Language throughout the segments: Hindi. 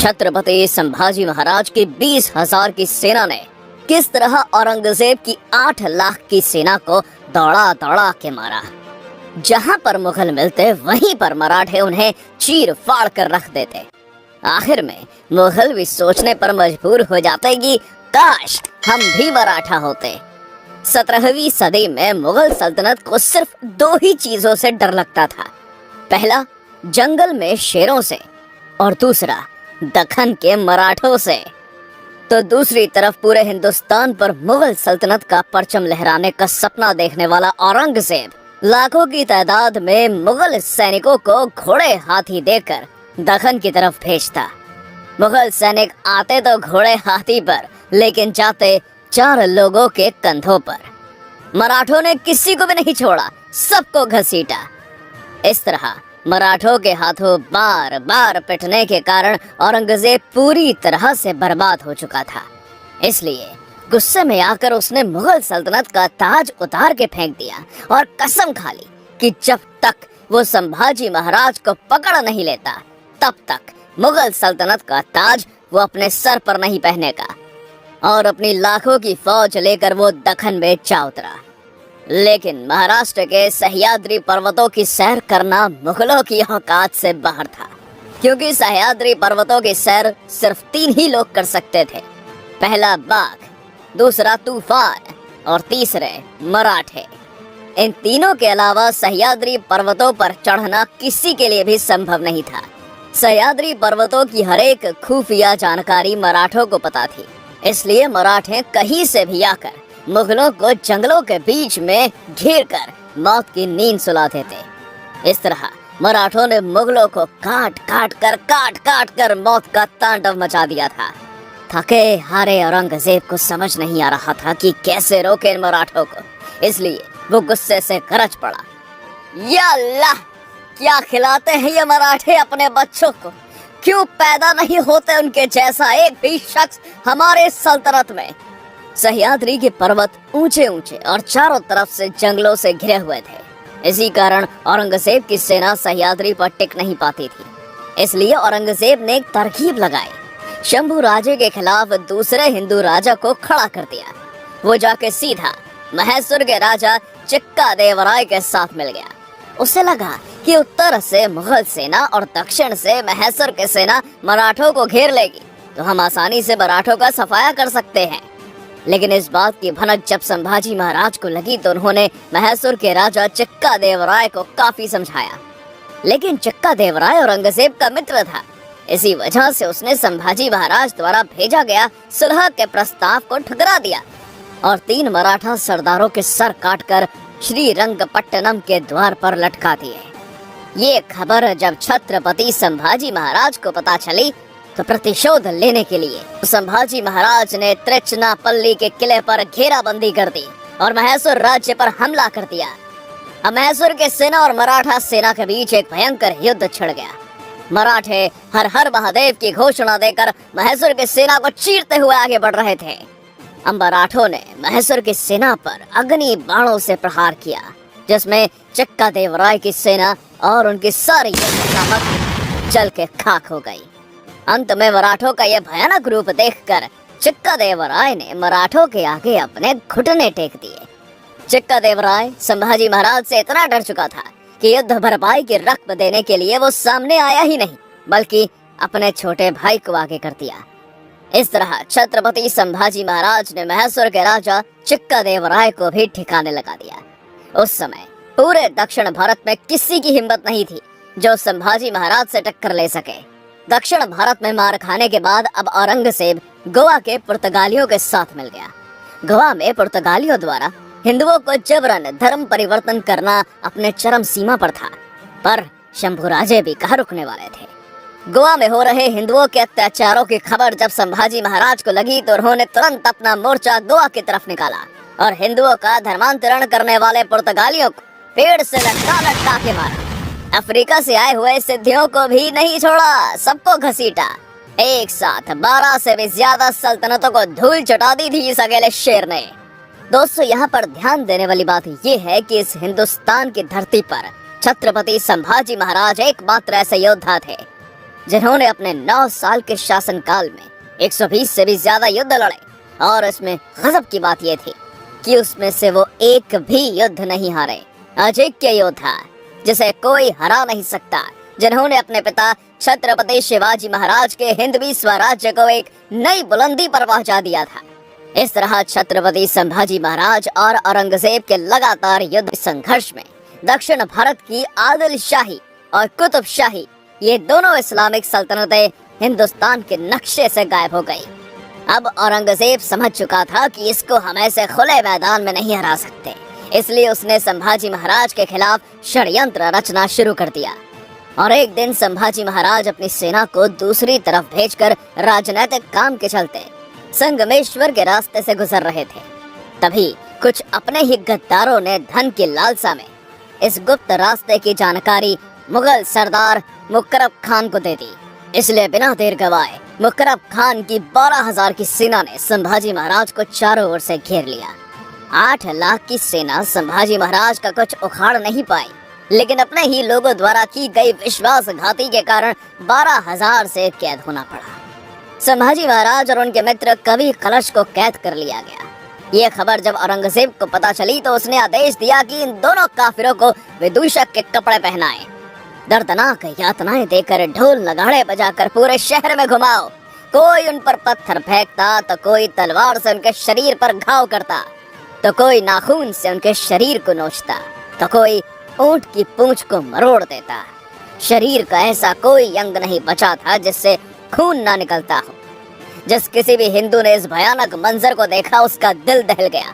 छत्रपति संभाजी महाराज की 20,000 की सेना ने किस तरह औरंगजेब की 8 लाख की सेना को दौड़ा दौड़ा के मारा। जहां पर मुगल मिलते वहीं पर मराठे उन्हें चीर फाड़ कर रख देते। आखिर में मुगल भी सोचने पर मजबूर हो जाते कि काश हम भी मराठा होते। 17वीं सदी में मुगल सल्तनत को सिर्फ 2 ही चीजों से डर लगता था। पहला, जंगल में शेरों से, और दूसरा दक्खन के मराठों से। तो दूसरी तरफ पूरे हिंदुस्तान पर मुगल सल्तनत का परचम लहराने का सपना देखने वाला औरंगजेब लाखों की तादाद में मुगल सैनिकों को घोड़े हाथी देकर दक्खन की तरफ भेजता। मुगल सैनिक आते तो घोड़े हाथी पर, लेकिन जाते 4 लोगों के कंधों पर। मराठों ने किसी को भी नहीं छोड़ा, सबको घसीटा। इस तरह मराठों के हाथों बार बार पिटने के कारण औरंगजेब पूरी तरह से बर्बाद हो चुका था। इसलिए गुस्से में आकर उसने मुगल सल्तनत का ताज उतार के फेंक दिया और कसम खा ली कि जब तक वो संभाजी महाराज को पकड़ नहीं लेता तब तक मुगल सल्तनत का ताज वो अपने सर पर नहीं पहनेगा। और अपनी लाखों की फौज लेकर वो दक्खन में जा उतरा। लेकिन महाराष्ट्र के सह्याद्री पर्वतों की सैर करना मुगलों की औकात से बाहर था, क्योंकि सह्याद्री पर्वतों की सैर सिर्फ 3 ही लोग कर सकते थे। पहला बाघ, दूसरा तूफान और तीसरे मराठे। इन तीनों के अलावा सह्याद्री पर्वतों पर चढ़ना किसी के लिए भी संभव नहीं था। सह्याद्री पर्वतों की हर एक खुफिया जानकारी मराठों को पता थी, इसलिए मराठे कहीं से भी आकर मुगलों को जंगलों के बीच में घेर कर मौत की नींद सुलाते थे। इस तरह मराठों ने मुगलों को काट काट कर मौत का तांडव मचा दिया था। थके हारे औरंगजेब को समझ नहीं आ रहा था कि कैसे रोके इन मराठों को, इसलिए वो गुस्से से गरज पड़ा, या अल्लाह, क्या खिलाते हैं ये मराठे अपने बच्चों को? क्यों पैदा नहीं होते उनके जैसा एक भी शख्स हमारे सल्तनत में? सह्याद्री के पर्वत ऊंचे ऊंचे और चारों तरफ से जंगलों से घिरे हुए थे। इसी कारण औरंगजेब की सेना सह्याद्री पर टिक नहीं पाती थी। इसलिए औरंगजेब ने एक तरकीब लगाई। शंभू राजे के खिलाफ दूसरे हिंदू राजा को खड़ा कर दिया। वो जाके सीधा मैसूर के राजा चिक्का देवराय के साथ मिल गया। उसे लगा कि उत्तर से मुगल सेना और दक्षिण से मैसूर की सेना मराठों को घेर लेगी तो हम आसानी से मराठों का सफाया कर सकते हैं। लेकिन इस बात की भनक जब संभाजी महाराज को लगी तो उन्होंने मैसूर के राजा चिक्का देवराय को काफी समझाया। लेकिन चिक्का देवराय औरंगजेब का मित्र था, इसी वजह से उसने संभाजी महाराज द्वारा भेजा गया सुलह के प्रस्ताव को ठुकरा दिया और 3 मराठा सरदारों के सर काटकर श्रीरंगपट्टनम के द्वार पर लटका दिए। ये खबर जब छत्रपति संभाजी महाराज को पता चली तो प्रतिशोध लेने के लिए संभाजी महाराज ने त्रिचनापल्ली के किले पर घेराबंदी कर दी और मैसूर राज्य पर हमला कर दिया। अब मैसूर के सेना और मराठा सेना के बीच एक भयंकर युद्ध छिड़ गया। मराठे हर हर महादेव की घोषणा देकर मैसूर की सेना को चीरते हुए आगे बढ़ रहे थे। अब मराठों ने मैसूर की सेना पर अग्नि बाणों से प्रहार किया, जिसमें चिक्का देवराय की सेना और उनकी सारी ताकत जल के खाक हो गई। अंत में मराठों का यह भयानक रूप देखकर चिक्का देवराय ने मराठों के आगे अपने घुटने टेक दिए। चिक्का देवराय संभाजी महाराज से इतना डर चुका था कि युद्ध भरपाई की रकम देने के लिए वो सामने आया ही नहीं, बल्कि अपने छोटे भाई को आगे कर दिया। इस तरह छत्रपति संभाजी महाराज ने मैसूर के राजा चिक्का देवराय को भी ठिकाने लगा दिया। उस समय पूरे दक्षिण भारत में किसी की हिम्मत नहीं थी जो संभाजी महाराज से टक्कर ले सके। दक्षिण भारत में मार खाने के बाद अब औरंगजेब गोवा के पुर्तगालियों के साथ मिल गया। गोवा में पुर्तगालियों द्वारा हिंदुओं को जबरन धर्म परिवर्तन करना अपने चरम सीमा पर था, पर शंभूराजे भी कहाँ रुकने वाले थे। गोवा में हो रहे हिंदुओं के अत्याचारों की खबर जब संभाजी महाराज को लगी तो उन्होंने तुरंत अपना मोर्चा गोवा की तरफ निकाला और हिंदुओं का धर्मांतरण करने वाले पुर्तगालियों को पेड़ से लटका के मारा। अफ्रीका से आए हुए सिद्धियों को भी नहीं छोड़ा, सबको घसीटा। एक साथ 12 से भी ज्यादा सल्तनतों को धूल चटा दी थी इस अकेले शेर ने। दोस्तों, यहाँ पर ध्यान देने वाली बात ये है कि इस हिंदुस्तान की धरती पर छत्रपति संभाजी महाराज एकमात्र ऐसे योद्धा थे जिन्होंने अपने 9 साल के शासनकाल में 120 से भी ज्यादा युद्ध लड़े। और इसमें गजब की बात यह थी कि उसमें से वो एक भी युद्ध नहीं हारे। अजेक्य योद्धा जिसे कोई हरा नहीं सकता, जिन्होंने अपने पिता छत्रपति शिवाजी महाराज के हिंदवी स्वराज्य को एक नई बुलंदी पर पहुंचा दिया था। इस तरह छत्रपति संभाजी महाराज और औरंगजेब के लगातार युद्ध संघर्ष में दक्षिण भारत की आदिल शाही और कुतुब शाही, ये दोनों इस्लामिक सल्तनतें हिंदुस्तान के नक्शे से गायब हो गई। अब औरंगजेब समझ चुका था कि इसको हम ऐसे खुले मैदान में नहीं हरा सकते, इसलिए उसने संभाजी महाराज के खिलाफ षड्यंत्र रचना शुरू कर दिया। और एक दिन संभाजी महाराज अपनी सेना को दूसरी तरफ भेजकर राजनीतिक काम के चलते संगमेश्वर के रास्ते से गुजर रहे थे। तभी कुछ अपने ही गद्दारों ने धन की लालसा में इस गुप्त रास्ते की जानकारी मुगल सरदार मुकरब खान को दे दी। इसलिए बिना देर गवाए मुकरब खान की 12,000 की सेना ने संभाजी महाराज को चारों ओर से घेर लिया। 8 लाख की सेना संभाजी महाराज का कुछ उखाड़ नहीं पाई, लेकिन अपने ही लोगों द्वारा की गई विश्वासघाती के कारण 12,000 से कैद होना पड़ा। संभाजी महाराज और उनके मित्र कवि कलश को कैद कर लिया गया। ये खबर जब औरंगजेब को पता चली तो उसने आदेश दिया कि इन दोनों काफिरों को विदूषक के कपड़े पहनाएं, दर्दनाक यातनाएं देकर ढोल नगाड़े बजाकर पूरे शहर में घुमाओ। कोई उन पर पत्थर फेंकता तो कोई तलवार से उनके शरीर पर घाव करता, तो कोई नाखून से उनके शरीर को नोचता, तो कोई ऊंट की पूंछ को मरोड़ देता। शरीर का ऐसा कोई अंग नहीं बचा था जिससे खून ना निकलता हो। जिस किसी भी हिंदू ने इस भयानक मंजर को देखा उसका दिल दहल गया।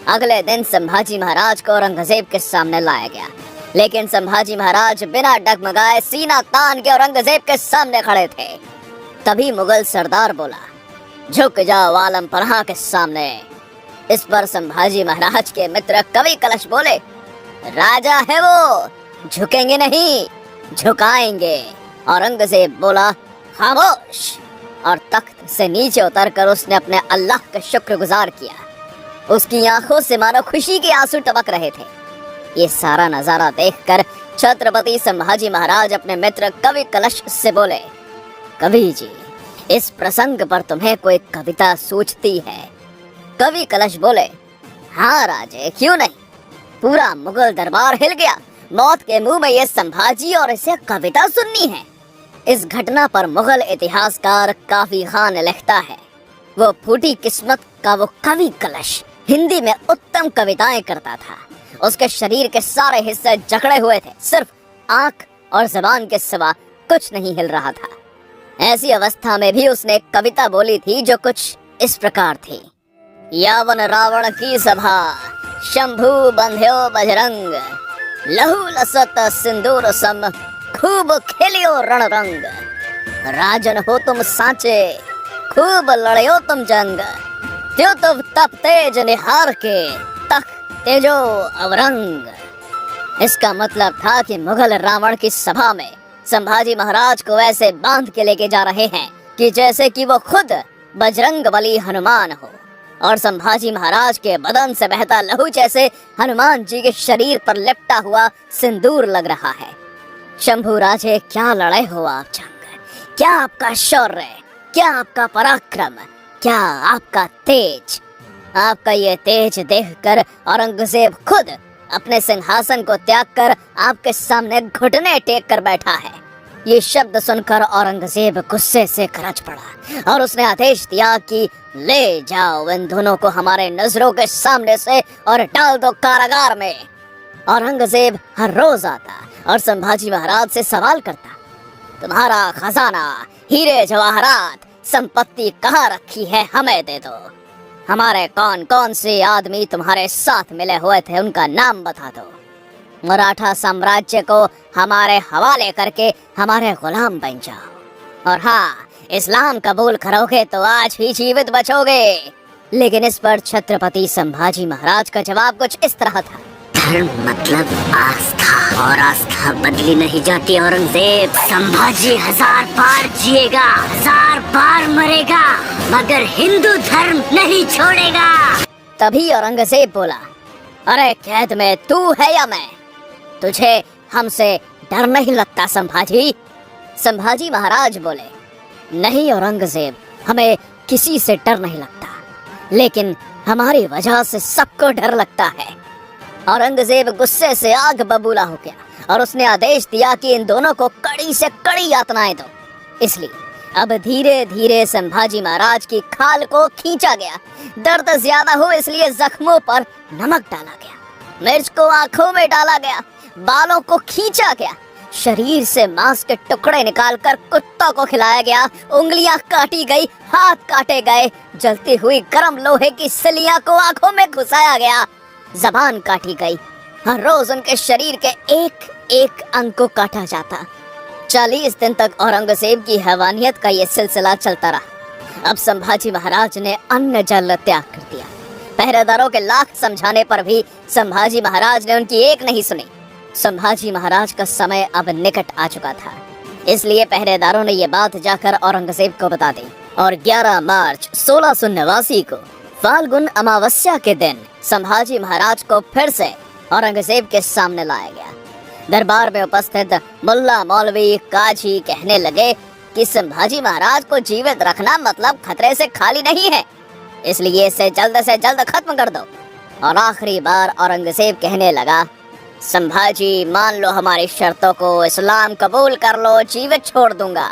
अगले दिन संभाजी महाराज को औरंगजेब के सामने लाया गया, लेकिन संभाजी महाराज बिना डगमगाए सीना तान के औरंगजेब के सामने खड़े थे। तभी मुगल सरदार बोला, झुक जाओ आलम पनाह के सामने। इस पर संभाजी महाराज के मित्र कवि कलश बोले, राजा है वो, झुकेंगे नहीं, झुकाएंगे। औरंगजेब बोला, खामोश। और तख्त से नीचे उतरकर उसने अपने अल्लाह का शुक्रगुजार किया। उसकी आंखों से मानो खुशी के आंसू टपक रहे थे। ये सारा नजारा देखकर छत्रपति संभाजी महाराज अपने मित्र कवि कलश से बोले, कवि जी, इस प्रसंग पर तुम्हें कोई कविता सूझती है? कवि कलश बोले, हाँ राजे, क्यों नहीं। पूरा मुगल दरबार हिल गया। मौत के मुंह में ये संभाजी और इसे कविता सुननी है। इस घटना पर मुगल इतिहासकार काफी खान लिखता है, वो फूटी किस्मत का वो कवि कलश हिंदी में उत्तम कविताएं करता था। उसके शरीर के सारे हिस्से जकड़े हुए थे, सिर्फ आंख और जबान के सिवा कुछ नहीं हिल रहा था। ऐसी अवस्था में भी उसने एक कविता बोली थी जो कुछ इस प्रकार थी, यावन रावण की सभा, शंभु बंध्यो बजरंग, लहू लसत सिंदूर सम, खूब खेलियो रणरंग। राजन हो तुम सांचे, खूब लड़ियो तुम जंग, त्यो तुम तप तेज निहार के, तख तेजो अवरंग। इसका मतलब था कि मुगल रावण की सभा में संभाजी महाराज को ऐसे बांध के लेके जा रहे हैं कि जैसे कि वो खुद बजरंग बली हनुमान हो, और संभाजी महाराज के बदन से बहता लहू जैसे हनुमान जी के शरीर पर लिपटा हुआ सिंदूर लग रहा है। शंभू राजे, क्या लड़े हो आप जंग, क्या आपका शौर्य, क्या आपका पराक्रम, क्या आपका तेज। आपका ये तेज देखकर औरंगजेब खुद अपने सिंहासन को त्याग कर आपके सामने घुटने टेक कर बैठा है। ये शब्द सुनकर औरंगजेब गुस्से से गरज पड़ा और उसने आदेश दिया कि ले जाओ इन दोनों को हमारे नजरों के सामने से और डाल दो कारागार में। औरंगजेब हर रोज आता और संभाजी महाराज से सवाल करता, तुम्हारा खजाना, हीरे जवाहरात, संपत्ति कहाँ रखी है, हमें दे दो। हमारे कौन कौन से आदमी तुम्हारे साथ मिले हुए थे, उनका नाम बता दो। मराठा साम्राज्य को हमारे हवाले करके हमारे गुलाम बन जाओ, और हाँ, इस्लाम कबूल करोगे तो आज ही जीवित बचोगे। लेकिन इस पर छत्रपति संभाजी महाराज का जवाब कुछ इस तरह था, धर्म मतलब आस्था, और आस्था बदली नहीं जाती औरंगजेब। संभाजी 1000 बार जिएगा, 1000 बार मरेगा, मगर हिंदू धर्म नहीं छोड़ेगा। तभी औरंगजेब बोला, अरे कैद में तू है या मैं? तुझे हमसे डर नहीं लगता संभाजी? संभाजी महाराज बोले, नहीं औरंगजेब, हमें किसी से डर नहीं लगता, लेकिन हमारी वजह से सबको डर लगता है। औरंगजेब गुस्से से आग बबूला हो गया और उसने आदेश दिया कि इन दोनों को कड़ी से कड़ी यातनाएं दो। इसलिए अब धीरे धीरे संभाजी महाराज की खाल को खींचा गया। दर्द ज्यादा हो इसलिए जख्मों पर नमक डाला गया, मिर्च को आंखों में डाला गया, बालों को खींचा गया, शरीर से मांस के टुकड़े निकालकर कुत्तों को खिलाया गया, उंगलियां काटी गई, हाथ काटे गए, जलती हुई गर्म लोहे की सिलियां को आंखों में घुसाया गया, जबान काटी गई। हर रोज उनके शरीर के एक एक अंग को काटा जाता। 40 दिन तक औरंगजेब की हैवानियत का ये सिलसिला चलता रहा। अब संभाजी महाराज ने अन्न जल त्याग कर दिया। पहरेदारों के लाख समझाने पर भी संभाजी महाराज ने उनकी एक नहीं सुनी। संभाजी महाराज का समय अब निकट आ चुका था, इसलिए पहरेदारों ने ये बात जाकर औरंगजेब को बता दी और 11 मार्च 1689 को फाल्गुन अमावस्या के दिन संभाजी महाराज को फिर से औरंगजेब के सामने लाया गया। दरबार में उपस्थित मुल्ला मौलवी काजी कहने लगे कि संभाजी महाराज को जीवित रखना मतलब खतरे से खाली नहीं है, इसलिए इसे जल्द से जल्द खत्म कर दो। और आखिरी बार औरंगजेब कहने लगा, संभाजी मान लो हमारी शर्तों को, इस्लाम कबूल कर लो, जीवित छोड़ दूंगा।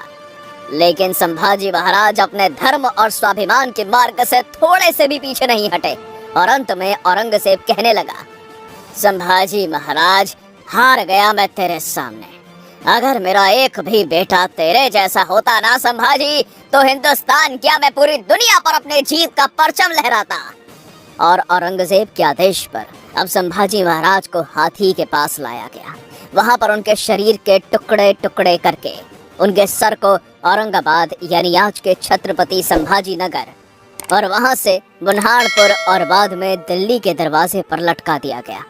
लेकिन संभाजी महाराज अपने धर्म और स्वाभिमान के मार्ग से थोड़े से भी पीछे नहीं हटे और अंत में औरंगजेब कहने लगा, संभाजी महाराज हार गया मैं तेरे सामने। अगर मेरा एक भी बेटा तेरे जैसा होता ना संभाजी, तो हिंदुस्तान क्या मैं पूरी दुनिया पर अपने जीत का परचम लहराता। और औरंगजेब के आदेश पर अब संभाजी महाराज को हाथी के पास लाया गया। वहां पर उनके शरीर के टुकड़े टुकड़े करके उनके सर को औरंगाबाद यानी आज के छत्रपति संभाजी नगर और वहां से बुन्हाड़पुर और बाद में दिल्ली के दरवाजे पर लटका दिया गया।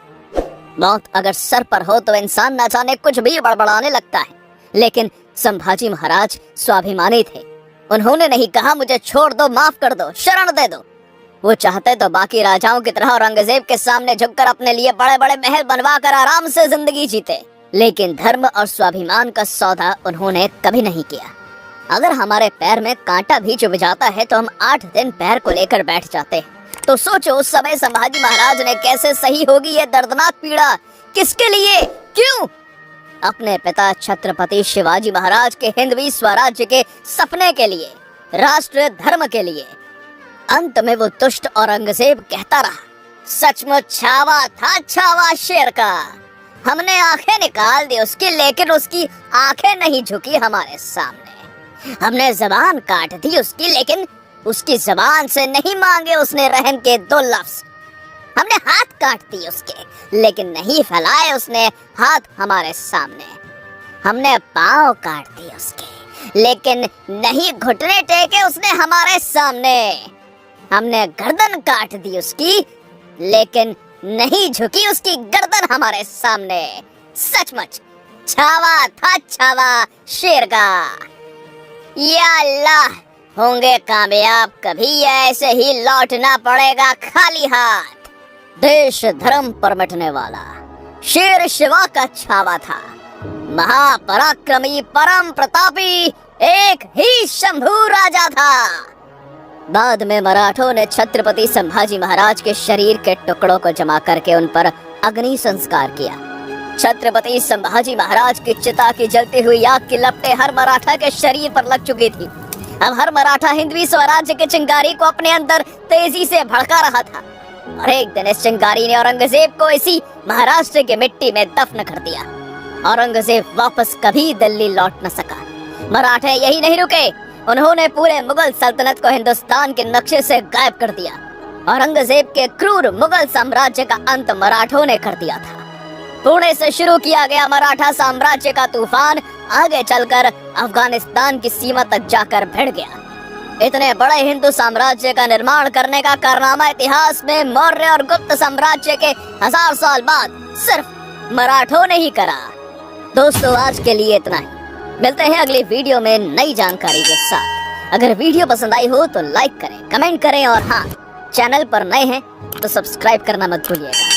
मौत अगर सर पर हो तो इंसान न जाने कुछ भी बड़बड़ाने लगता है, लेकिन संभाजी महाराज स्वाभिमानी थे। उन्होंने नहीं कहा मुझे छोड़ दो, माफ कर दो, शरण दे दो। वो चाहते तो बाकी राजाओं की तरह औरंगजेब के सामने झुककर अपने लिए बड़े बड़े महल बनवाकर आराम से जिंदगी जीते, लेकिन धर्म और स्वाभिमान का सौदा उन्होंने कभी नहीं किया। अगर हमारे पैर में कांटा भी चुभ जाता है तो हम 8 दिन पैर को लेकर बैठ जाते हैं। तो सोचो उस समय संभाजी महाराज ने कैसे सही होगी ये दर्दनाक पीड़ा। किसके लिए, क्यों? अपने पिता छत्रपति शिवाजी महाराज के हिंदवी स्वराज्य के सपने के लिए, राष्ट्र धर्म के लिए। अंत में वो दुष्ट औरंगजेब कहता रहा, सचमुच छावा था छावा शेर का। हमने आंखें निकाल दी उसकी, लेकिन उसकी आंखें नहीं झुकी हमारे सामने। हमने जबान काट दी उसकी, लेकिन उसकी जबान से नहीं मांगे उसने रहम के 2 लफ्ज। हमने हाथ काट दिए उसके, लेकिन नहीं फैलाए उसने हाथ हमारे सामने। हमने पांव काट दिए उसके, लेकिन नहीं घुटने टेके उसने हमारे सामने। हमने गर्दन काट दी उसकी, लेकिन नहीं झुकी उसकी गर्दन हमारे सामने। सचमुच छावा था छावा शेर का। या अल्लाह, होंगे कामयाब, कभी ऐसे ही लौटना पड़ेगा खाली हाथ। देश धर्म पर मिटने वाला शेर शिवा का छावा था। महापराक्रमी परम प्रतापी एक ही शंभू राजा था। बाद में मराठों ने छत्रपति संभाजी महाराज के शरीर के टुकड़ों को जमा करके उन पर अग्नि संस्कार किया। छत्रपति संभाजी महाराज की चिता की जलती हुई आग की लपटें हर मराठा के शरीर पर लग चुकी थी। अब हर मराठा हिंदवी स्वराज्य के चिंगारी को अपने अंदर तेजी से भड़का रहा था और एक दिन इस चिंगारी ने औरंगजेब को इसी महाराष्ट्र की मिट्टी में दफन कर दिया। औरंगजेब वापस कभी दिल्ली लौट न सका। मराठे यही नहीं रुके, उन्होंने पूरे मुगल सल्तनत को हिंदुस्तान के नक्शे से गायब कर दिया। औरंगजेब के क्रूर मुगल साम्राज्य का अंत मराठों ने कर दिया था। पुणे से शुरू किया गया मराठा साम्राज्य का तूफान आगे चलकर अफगानिस्तान की सीमा तक जाकर भिड़ गया। इतने बड़े हिंदू साम्राज्य का निर्माण करने का कारनामा इतिहास में मौर्य और गुप्त साम्राज्य के 1000 साल बाद सिर्फ मराठों ने ही करा। दोस्तों, आज के लिए इतना ही। मिलते हैं अगली वीडियो में नई जानकारी के साथ। अगर वीडियो पसंद आई हो तो लाइक करें, कमेंट करें और हाँ, चैनल पर नए हैं तो सब्सक्राइब करना मत भूलिएगा।